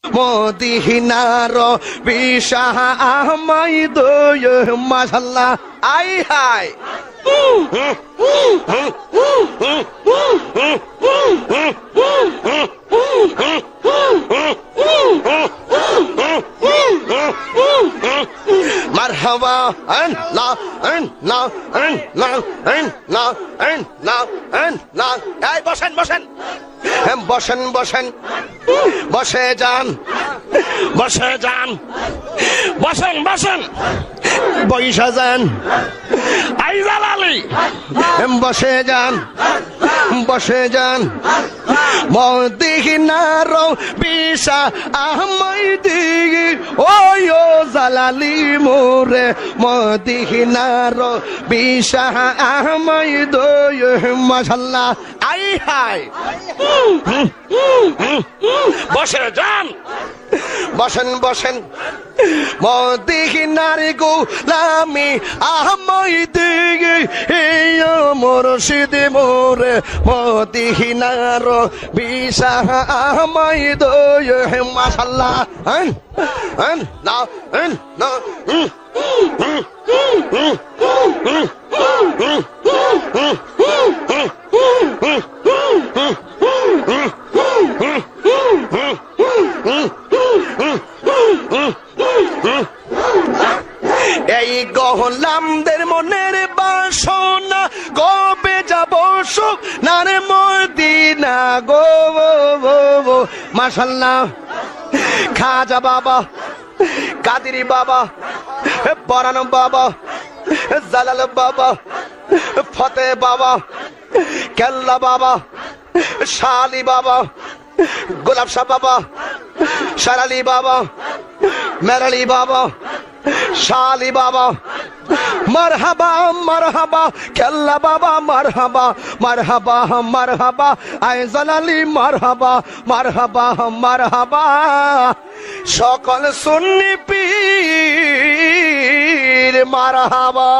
মদিনার বিশাহ আমাই দয় মাশাআল্লাহ আই হাই মারহাবা আল্লাহ আল্লাহ আল্লাহ আল্লাহ আল্লাহ আল্লাহ এই বসেন বসেন বসেন বসেন বসে যান বসে যান বসেন বসেন বইসা যান আইজাল আলী বসে যান বসে যান মদিনার বিশাহ আমাই দিগি ওই ও জালালি মোরে মদিনার বিশাহ আমাই দয় মাশাআল্লাহ আই হাই বসে যান বসেন বসেন মদিনার গোলামি আমাই দিগি ও মুর্শিদ মোরে মদিনার বিশাহ আমাই দয় মাশাআল্লাহ না না এই গহলামদের মনের বাসনা কবে যাব সুখ নারে মদিনা গো মাশাআল্লাহ খাজা বাবা কাদেরি বাবা পরাণ বাবা জালাল বাবা ফতে বাবা কেল্লা বাবা শালি বাবা গোলাপ শাহ বাবা শারালি বাবা মেরালি বাবা শালি বাবা মারহাবা মারহাবা কেল্লা বাবা মারহাবা মারহাবা মারহাবা আয় জালালি মারহাবা মারহাবা মারহাবা সকল সুন্নি পীর মারহাবা।